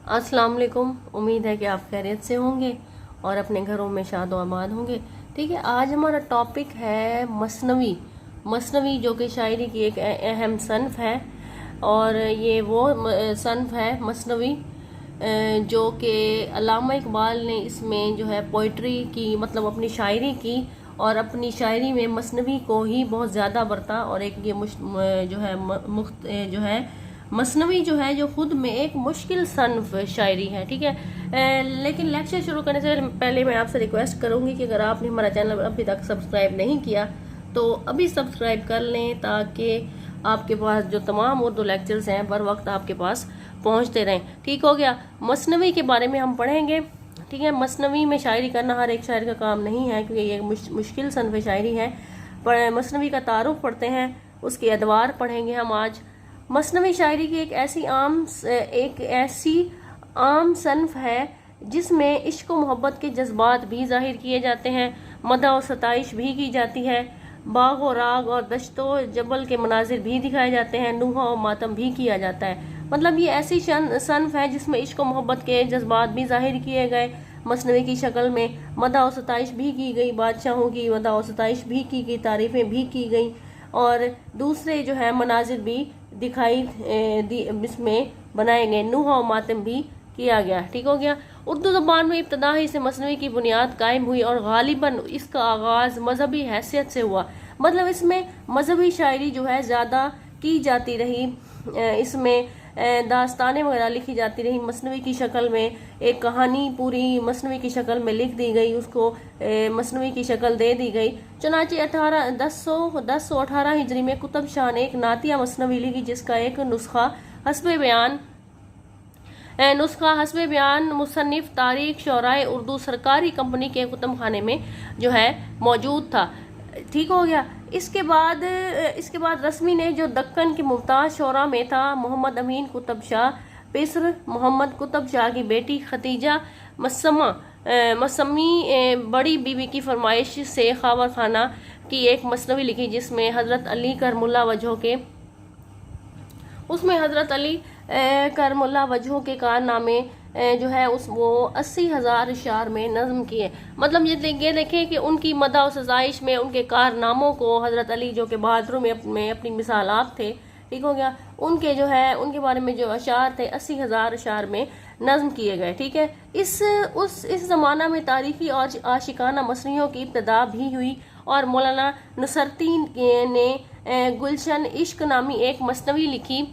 अस्सलाम वालेकुम। उम्मीद है कि आप खैरियत से होंगे और अपने घरों में शाद और आबाद होंगे। ठीक है, आज हमारा टॉपिक है मसनवी। मसनवी जो कि शायरी की एक अहम सन्फ है और ये वो सन्फ है मसनवी जो कि अल्लामा इकबाल ने इसमें जो है पोइट्री की, मतलब अपनी शायरी की और अपनी शायरी में मसनवी को ही बहुत ज़्यादा बरता। और एक ये जो है जो है मसनवी जो है जो खुद में एक मुश्किल सन्फ शायरी है। ठीक है, लेकिन लेक्चर शुरू करने से पहले मैं आपसे रिक्वेस्ट करूंगी कि अगर आपने हमारा चैनल अभी तक सब्सक्राइब नहीं किया तो अभी सब्सक्राइब कर लें, ताकि आपके पास जो तमाम उर्दू लेक्चर्स हैं बर वक्त आपके पास पहुंचते रहें। ठीक हो गया। मसनवी के बारे में हम पढ़ेंगे। ठीक है, मसनवी में शायरी करना हर एक शायर का काम नहीं है, क्योंकि ये मुश्किल सन्फ शायरी है। मसनवी का तारुफ पढ़ते हैं, उसके अदवार पढ़ेंगे हम आज। मसनवी शायरी की एक ऐसी आम सन्फ है जिसमें इश्क व मोहब्बत के जज्बात भी जाहिर किए जाते हैं, मदह और सताइश भी की जाती है, बाग और राग और दश्तो जबल के मनाजिर भी दिखाए जाते हैं, नूहा और मातम भी किया जाता है। मतलब ये ऐसी सन्फ है जिसमें इश्क व मोहब्बत के जज्बात भी जाहिर किए गए, मसनवी की शक्ल में मदह और सताइश भी की गई, बादशाहों की मदह और सताइश भी की गई, तारीफ़ें भी की गई और दूसरे जो है मनाजिर भी दिखाई इसमें बनाए गए, नूहा और मातम भी किया गया। ठीक हो गया। उर्दू ज़बान में इब्तदा ही से मसनवी की बुनियाद कायम हुई और गालिबन इसका आगाज़ मजहबी हैसियत से हुआ। मतलब इसमें मजहबी शायरी जो है ज़्यादा की जाती रही, इसमें दास्तानें वगैरह लिखी जाती रही, मसनवी की शक्ल में एक कहानी पूरी मसनवी की शक्ल में लिख दी गई, उसको मसनवी की शक्ल दे दी गई। चुनाचे 1018 हिजरी में कुतुब शाह ने एक नातिया मसनवी लिखी, जिसका एक नुस्खा हस्बे बयान मुसन्निफ तारीख शौराए उर्दू सरकारी कंपनी के कुतुब खाने में जो है मौजूद था। ठीक हो गया। इसके बाद रस्मी ने जो दक्कन के मुमताज शोरा में था, मोहम्मद अमीन कुतुब शाह पिसर मोहम्मद कुतुब शाह की बेटी खतीजा मसमी बड़ी बीवी की फरमाइश से खावर खाना की एक मसनवी लिखी, जिसमें हज़रत अली करमुल्ला वजहों के कारनामे जो है वो 80,000 अशार में नज़म किए। मतलब ये देखें कि उनकी मदह और सजाइश में उनके कारनामों को हज़रत अली जो कि बहादुर में अपनी मिसाल आप थे, ठीक हो गया, उनके जो है उनके बारे में जो अशार थे 80,000 अशार में नज़म किए गए। ठीक है, इस ज़माना में तारीखी और आशिकाना मसनियों की इब्तदा भी हुई और मौलाना नुसरती ने गुलशन इश्क नामी एक मसनवी लिखी।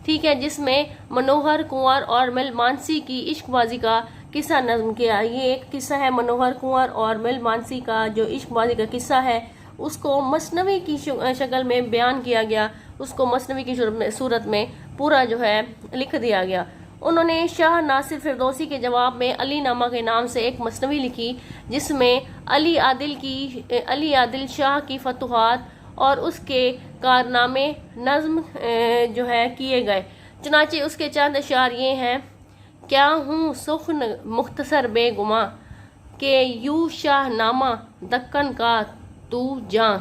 ठीक है, जिसमें मनोहर कुंवर और मिल मानसी की इश्कबाजी का किस्सा नज़म किया। ये एक किस्सा है मनोहर कुंवर और मिल मानसी का, जो इश्कबाजी का किस्सा है उसको मसनवी की शक्ल में बयान किया गया, उसको मसनवी की सूरत में पूरा जो है लिख दिया गया। उन्होंने शाह नासिर फिरदौसी के जवाब में अली नामा के नाम से एक मसनवी लिखी, जिसमें अली आदिल शाह की फतुहात और उसके कारनामे नज़्म जो है किए गए। चुनाचे उसके चंद अशार ये हैं: क्या हूँ सुख्न मुख्तसर बेगुमा के यू शाह नामा दक्कन का तू जां,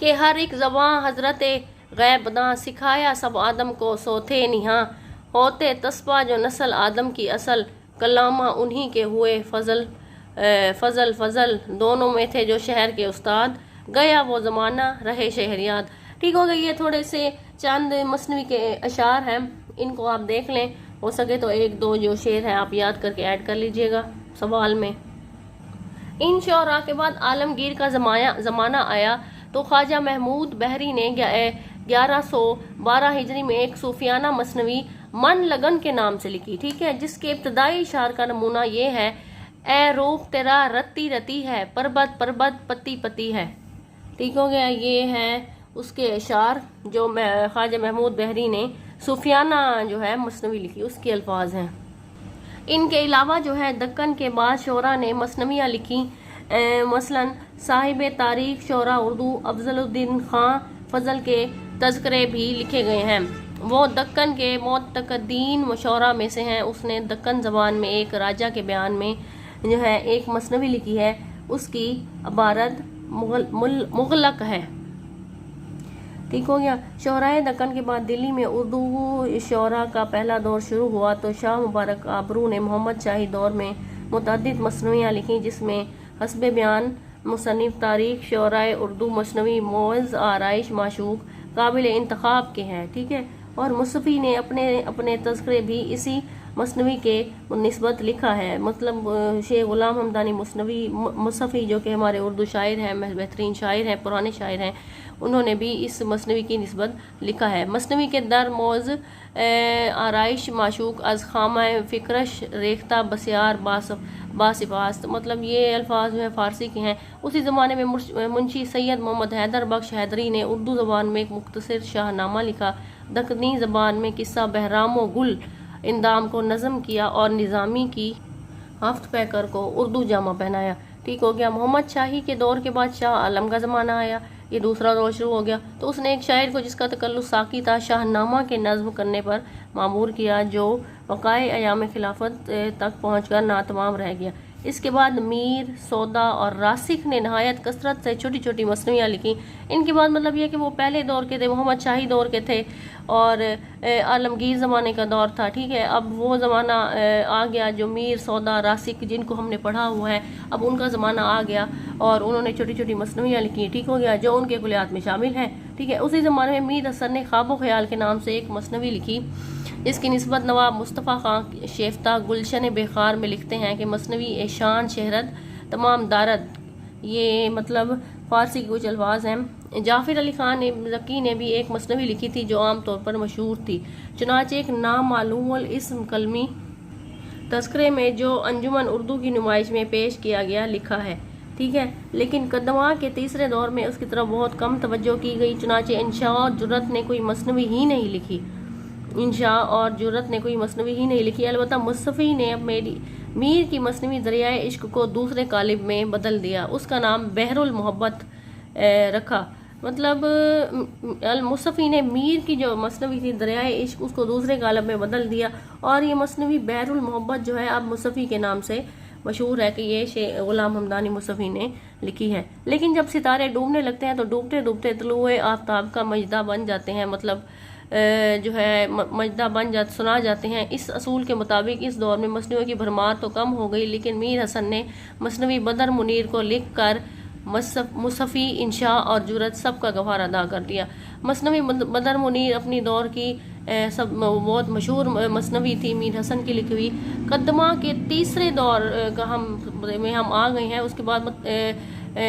के हर एक ज़बां हजरत गैबदा सिखाया सब आदम को सोते निहा, होते तस्बा जो नस्ल आदम की असल कलामा उन्हीं के हुए फजल दोनों में थे जो शहर के उस्ताद, गया वो ज़माना रहे शहरियात। ठीक हो गया। ये थोड़े से चंद मसनवी के अशार हैं, इनको आप देख लें, हो सके तो एक दो जो शेर हैं आप याद करके ऐड कर लीजिएगा सवाल में। इन शौरा के बाद आलमगीर का ज़माना आया तो ख्वाजा महमूद बहरी ने 1112 हिजरी में एक सूफियाना मसनवी मन लगन के नाम से लिखी। ठीक है, जिसके इब्तदाई इशार का नमूना ये है: ए रूप तेरा रत्ती रती है, पर्बत पत्ती पत्ती है। ठीक हो गया। ये है उसके इशार जो ख्वाजा महमूद बहरी ने सूफियाना जो है मसनवी लिखी, उसके अल्फाज हैं। इनके अलावा जो है दक्कन के बाद शोरा ने मसनवियाँ लिखी, मसलन साहिब तारीख शोरा उर्दू अफजलुद्दीन खां फजल के तज़किरे भी लिखे गए हैं। वो दक्कन के मोतकदीन मशौरा में से हैं। उसने दक्कन ज़बान में एक राजा के बयान में जो है एक मसनवी लिखी है, उसकी इबारत मुग़ल्लक़ है। ठीक हो गया। शोराए दक्कन के बाद दिल्ली में उर्दू शोरा का पहला दौर शुरू हुआ तो शाह मुबारक आबरू ने मोहम्मद शाही दौर में मुतअद्दिद मसनवियाँ लिखी, जिसमें हस्बे बयान मुसन्निफ तारीख शोराए उर्दू मसनवी मोअज़ आराइश माशूक काबिल इंतखाब के हैं। ठीक है। और मुसफ़ी ने अपने अपने तज़किरे भी इसी मसनवी के निस्बत लिखा है। मतलब शेख गुलाम हमदानी मुसफ़ी जो कि हमारे उर्दू शायर हैं, बेहतरीन शायर हैं, पुराने शायर हैं, उन्होंने भी इस मसनवी की निस्बत लिखा है। मसनवी के दर मौज आराइश माशूक अज खामा फ़िक्रश रेख्ता बसियार बासिफास्त, मतलब ये अल्फाज जो है फ़ारसी के हैं। उसी ज़माने में मुंशी सैयद मोहम्मद हैदर बख्श हैदरी ने उर्दू ज़बान में एक मुख्तसर शाहनामा लिखा। दक्कनी ज़बान में किस्सा बहराम गुल इंदाम को नज़म किया और निज़ामी की हफ्त पैकर को उर्दू जामा पहनाया। ठीक हो गया। मोहम्मद शाही के दौर के बाद शाह आलम का ज़माना आया, ये दूसरा दौर शुरू हो गया। तो उसने एक शायर को जिसका तकल्लुस साकी था शाहनामा के नज़्म करने पर मामूर किया, जो वक़ाए अयाम खिलाफत तक पहुँचकर नातमाम रह गया। इसके बाद मीर, सौदा और रासिक ने नहायत कसरत से छोटी छोटी मसनवियाँ लिखी। इनके बाद मतलब यह कि वो पहले दौर के थे, मोहम्मद शाही दौर के थे और आलमगीर ज़माने का दौर था। ठीक है। अब वो ज़माना आ गया जो मीर, सौदा, रासिक जिनको हमने पढ़ा हुआ है, अब उनका ज़माना आ गया और उन्होंने छोटी छोटी मसनवियाँ लिखी। ठीक हो गया, जो उनके कुलियात में शामिल हैं। ठीक है। उसी ज़माने में मीर हसन ने ख्वाब ख्याल के नाम से एक मसनवी लिखी, इसकी निस्बत नवाब मुस्तफ़ा खां शेफ्ता गुलशन बेखार में लिखते हैं कि मसनवी एशान शहरत तमाम दारद, ये मतलब फ़ारसी के कुछ अल्फाज हैं। जाफ़िर अली खान ज़की ने भी एक मसनवी लिखी थी जो आम तौर पर मशहूर थी। चुनाचे एक नामालूम इस्म कलमी तस्करे में जो अंजुमन उर्दू की नुमाइश में पेश किया गया लिखा है। ठीक है। लेकिन कदमा के तीसरे दौर में उसकी तरफ बहुत कम तवज्जो की गई। चुनाचे इंशा और जुर्रत ने कोई मसनवी ही नहीं लिखी। अलबत्ता मुसफ़ी ने अब मीर की मसनवी दरियाए इश्क को दूसरे कालिब में बदल दिया, उसका नाम बहरुल मोहब्बत रखा। मतलब मुसफ़ी ने मीर की जो मसनवी थी दरियाए इश्क, उसको दूसरे कालिब में बदल दिया और ये मसनवी बहरुल मोहब्बत जो है अब मुसफ़ी के नाम से मशहूर है कि ये शेख गुलाम हमदानी मुसफ़ी ने लिखी है। लेकिन जब सितारे डूबने लगते हैं तो डूबते डूबते तलुए आफ्ताब का मजदा बन जाते हैं, मतलब जो है मजदा बन सुना जाते हैं। इस असूल के मुताबिक इस दौर में मसनवियों की भरमार तो कम हो गई, लेकिन मीर हसन ने मसनवी बदर मुनीर को लिख कर मुसफ़ी, इंशा और जुरत सब का गवार अदा कर दिया। मसनवी बदर मुनीर अपनी दौर की सब बहुत मशहूर मसनवी थी, मीर हसन की लिखी हुई। कदमा के तीसरे दौर का हम आ गए हैं। उसके बाद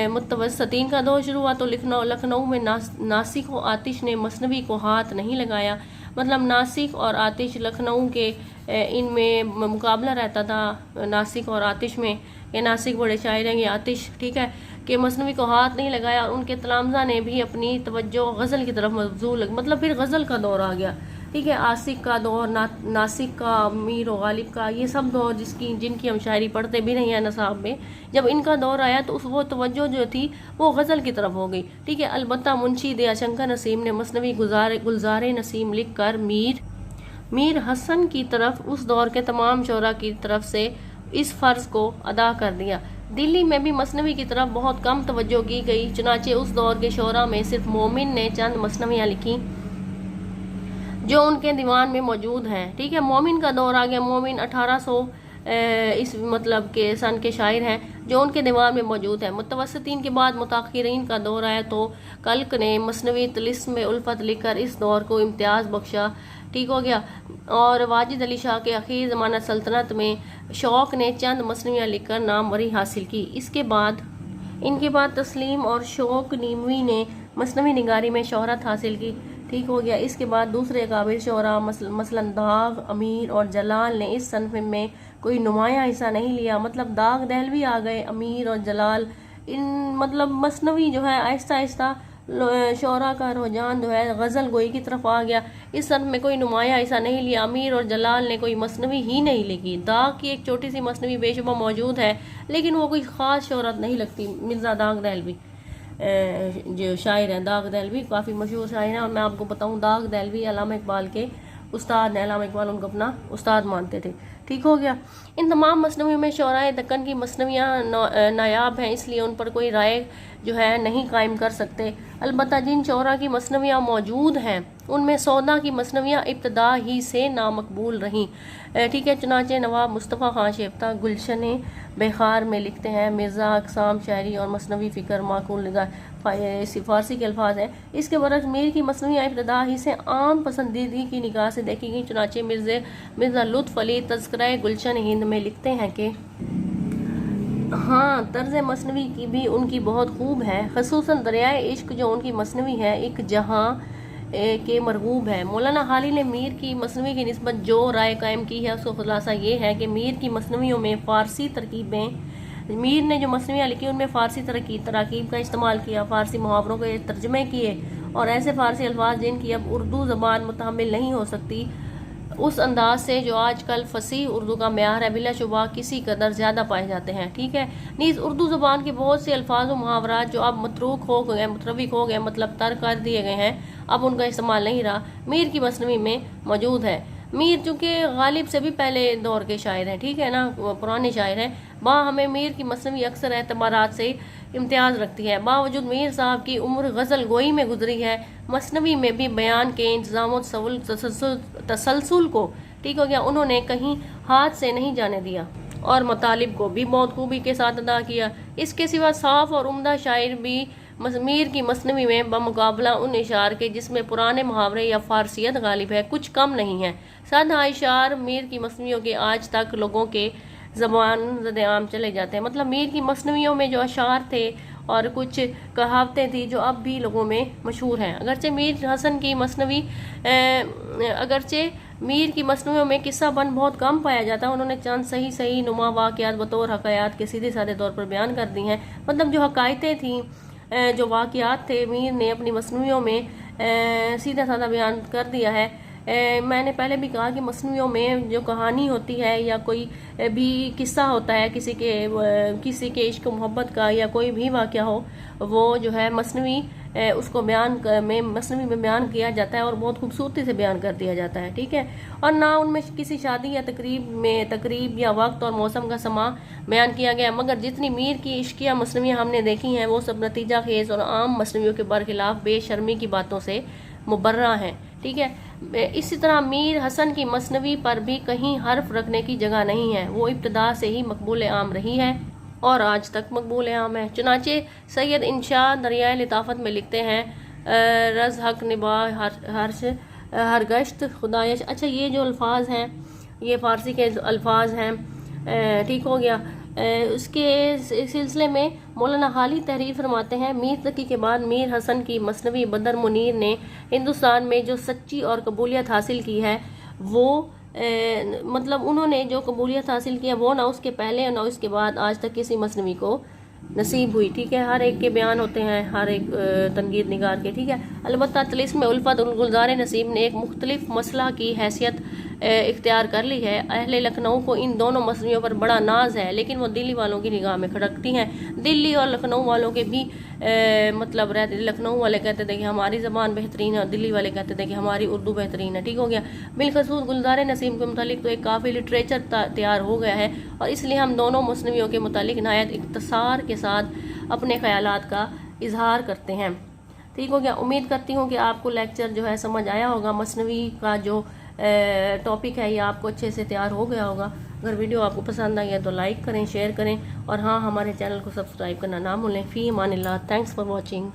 मुतवस्सितीन का दौर शुरू हुआ तो लखनऊ में नासिक और आतिश ने मसनवी को हाथ नहीं लगाया। मतलब नासिक और आतिश, लखनऊ के इनमें मुकाबला रहता था नासिक और आतिश में। ये नासिक बड़े शायर हैं, ये आतिश, ठीक है, कि मसनवी को हाथ नहीं लगाया। और उनके तलामजा ने भी अपनी तवज्जो गज़ल की तरफ मबज़ूल, मतलब फिर गज़ल का दौर आ गया। ठीक है। आसिक का दौर, नासिक का, मीर और गालिब का, ये सब दौर जिनकी हम शायरी पढ़ते भी नहीं है नसाब में, जब इनका दौर आया तो वो तवज्जो जो थी वो गज़ल की तरफ हो गई। ठीक है। अलबत्ता मुंशी दयाशंकर नसीम ने मसनवी गुलज़ारे नसीम लिख कर मीर हसन की तरफ उस दौर के तमाम शोरा की तरफ से इस फ़र्ज़ को अदा कर दिया। दिल्ली में भी मसनवी की तरफ बहुत कम तवज्जो की गई। चुनाचे उस दौर के शोरा में सिर्फ मोमिन ने चंद मसनवियाँ लिखी जो उनके दीवान में मौजूद हैं। ठीक है। मोमिन का दौर आ गया। मोमिन 1800 इस मतलब के सन के शायर हैं जो उनके दीवान में मौजूद है। मुतवस्सितीन के बाद मुताखिरीन का दौर आया तो कल्क ने मसनवी तिलिस्म उल्फत लिखकर इस दौर को इम्तियाज़ बख्शा। ठीक हो गया। और वाजिद अली शाह के आखिर ज़माना सल्तनत में शौक़ ने चंद मसनवियाँ लिखकर नामवरी हासिल की। इनके बाद तस्लीम और शौक़ नीमवी ने मसनवी निगारी में शोहरत हासिल की। ठीक हो गया। इसके बाद दूसरे काबिल शोरा मसलन दाग, अमीर और जलाल ने इस सनफ में कोई नुमाया हिस्सा नहीं लिया। मतलब दाग दहलवी आ गए, अमीर और जलाल, इन मतलब मसनवी जो है आहिस्ता आहिस्ता शोरा का रुझान जो है गज़ल गोई की तरफ आ गया। इस सनफ में कोई नुमाया हिस्सा नहीं लिया। अमीर और जलाल ने कोई मसनवी ही नहीं लिखी। दाग की एक छोटी सी मसनवी बेशुबा मौजूद है, लेकिन वो कोई ख़ास शोहरत नहीं लगती। मिर्ज़ा दाग दहलवी जो शायर हैं, दाग दहलवी काफ़ी मशहूर शायर हैं। और मैं आपको बताऊं, दाग दहलवी अल्लामा इकबाल के उस्ताद हैं। अल्लामा इकबाल उनको अपना उस्ताद मानते थे। ठीक हो गया। इन तमाम मसनवियों में शौराए दक्कन की मसनवियाँ नायाब हैं, इसलिए उन पर कोई राय जो है नहीं कायम कर सकते। अलबत्ता जिन शौरा की मसनवियाँ मौजूद हैं उनमें सौदा की मसनवियाँ इब्तदा ही से नामकबूल रहीं। ठीक है, चुनाचे नवाब मुस्तफ़ा खान शेफ्ता गुलशन बेखार में लिखते हैं, मिर्ज़ा अक़साम शायरी और मसनवी फ़िक्र माकूल निगाह फ़ारसी के अल्फाज हैं। इसके बरक्स मीर की मसनवियाँ इब्तदा ही से आम पसंदीदी की निगाह से देखी गई। चुनाचे मिर्ज़ा लुत्फ़ अली तज़किरा गुलशन हिंद में लिखते हैं कि हाँ, तर्ज मसनवी की भी उनकी बहुत खूब है, ख़ुसूसन दरियाए इश्क जो उनकी मसनवी है एक जहाँ के मरगूब है। मौलाना हाली ने मीर की मसनवी की निस्बत जो राय कायम की है उसका खुलासा ये है कि मीर की मसनवियों में फ़ारसी तरकीबें, मीर ने जो मसनवियाँ लिखी उनमें फ़ारसी तराकीब का इस्तेमाल किया, फ़ारसी मुहावरों के तर्जमे किए और ऐसे फ़ारसी अल्फाज जिनकी अब उर्दू ज़बान मुतहम्मिल नहीं हो सकती उस अंदाज से जो आजकल फसीह उर्दू का म्यार है बिलाशुबा किसी कदर ज़्यादा पाए जाते हैं। ठीक है, नीज़ उर्दू ज़बान के बहुत से अल्फाज और मुहावरात जो अब मतरूक हो गए, मुतरविक हो गए, मतलब तर्क कर दिए गए हैं, अब उनका इस्तेमाल नहीं रहा, मीर की मसनवी में मौजूद है। मीर चूँकि गालिब से भी पहले दौर के शायर हैं, ठीक है ना, पुराने शायर हैं, हमें मीर की मसनवी अक्सर एतबारात से इम्तियाज़ रखती है। बावजूद मीर साहब की उम्र गज़ल गोई में गुजरी है, मसनवी में भी बयान के इंतज़ाम तसलसल को, ठीक हो गया, उन्होंने कहीं हाथ से नहीं जाने दिया और मतालिब को भी बहुत खूबी के साथ अदा किया। इसके सिवा साफ और उम्दा शायर भी मीर की मसनवी में बमुकाबला उन इशार के जिसमें पुराने मुहावरे या फारसियत गालिब है कुछ कम नहीं है। सादा इशार मीर की मसनवियों के आज तक लोगों के ज़बान ज़द-ए-आम चले जाते हैं। मतलब मीर की मसनवियों में जो अशार थे और कुछ कहावतें थी जो अब भी लोगों में मशहूर हैं। अगरचे मीर की मसनवियों में किस्सा बन बहुत कम पाया जाता है, उन्होंने चंद सही नुमा वाक़यात बतौर हकायात के सीधे साधे तौर पर बयान कर दी हैं। मतलब जो हकायतें थी, जो वाक़यात थे, मीर ने अपनी मसनवियों में सीधा साधा बयान कर दिया है। मैंने पहले भी कहा कि मसनवियों में जो कहानी होती है या कोई भी किस्सा होता है किसी के इश्क मोहब्बत का या कोई भी वाक़या हो, वो जो है मसनवी उसको मसनवी में बयान किया जाता है और बहुत खूबसूरती से बयान कर दिया जाता है। ठीक है, और ना उनमें किसी शादी या तकरीब या वक्त और मौसम का समा बयान किया गया, मगर जितनी मीर की इश्किया मसनवियाँ हमने देखी हैं वो सब नतीजा खेज और आम मसनवियों के बरखिलाफ बेशर्मी की बातों से मुबर्रा हैं। ठीक है, इसी तरह मीर हसन की मसनवी पर भी कहीं हर्फ रखने की जगह नहीं है, वो इब्तदा से ही मकबूल आम रही है और आज तक मकबूल आम है। चुनाचे सैयद इंशाह दरियाए लिताफत में लिखते हैं, रज़ हक निभा हर गश्त खुदायश। अच्छा, ये जो अल्फाज हैं ये फ़ारसी के अल्फाज हैं, ठीक हो गया। उसके सिलसिले में मौलाना हाली तहरीर फरमाते हैं, मीर तकी के बाद मीर हसन की मसनवी बदर मुनीर ने हिंदुस्तान में जो सच्ची और कबूलियत हासिल की है वो मतलब उन्होंने जो कबूलियत हासिल किया वो ना उसके पहले और ना उसके बाद आज तक किसी मसनवी को नसीब हुई। ठीक है, हर एक के बयान होते हैं, हर एक तनकीद निगार के। ठीक है, अलबत्ता तिलिस्म उल्फत और गुलजार नसीब ने एक मुख्तलिफ मसला की हैसियत इख्तियार कर ली है। अहले लखनऊ को इन दोनों मसलियों पर बड़ा नाज है, लेकिन वो दिल्ली वालों की निगाह में खड़कती हैं। दिल्ली और लखनऊ वालों के भी मतलब रहते, लखनऊ वाले कहते थे कि हमारी ज़बान बेहतरीन है और दिल्ली वाले कहते थे कि हमारी उर्दू बेहतरीन है। ठीक हो गया। बिलखसूस गुलजार नसीम के मुतालिक तो एक काफ़ी लिटरेचर तैयार हो गया है और इसलिए हम दोनों मसनवियों के मुतालिक नायत इख्तिसार के साथ अपने ख्यालात का इजहार करते हैं। ठीक हो गया। उम्मीद करती हूँ कि आपको लेक्चर जो है समझ आया होगा, मसनवी का जो टॉपिक है ये आपको अच्छे से तैयार हो गया होगा। अगर वीडियो आपको पसंद आई है तो लाइक करें, शेयर करें और हाँ, हमारे चैनल को सब्सक्राइब करना ना भूलें। फ़ी अमानिल्लाह। Thanks for watching.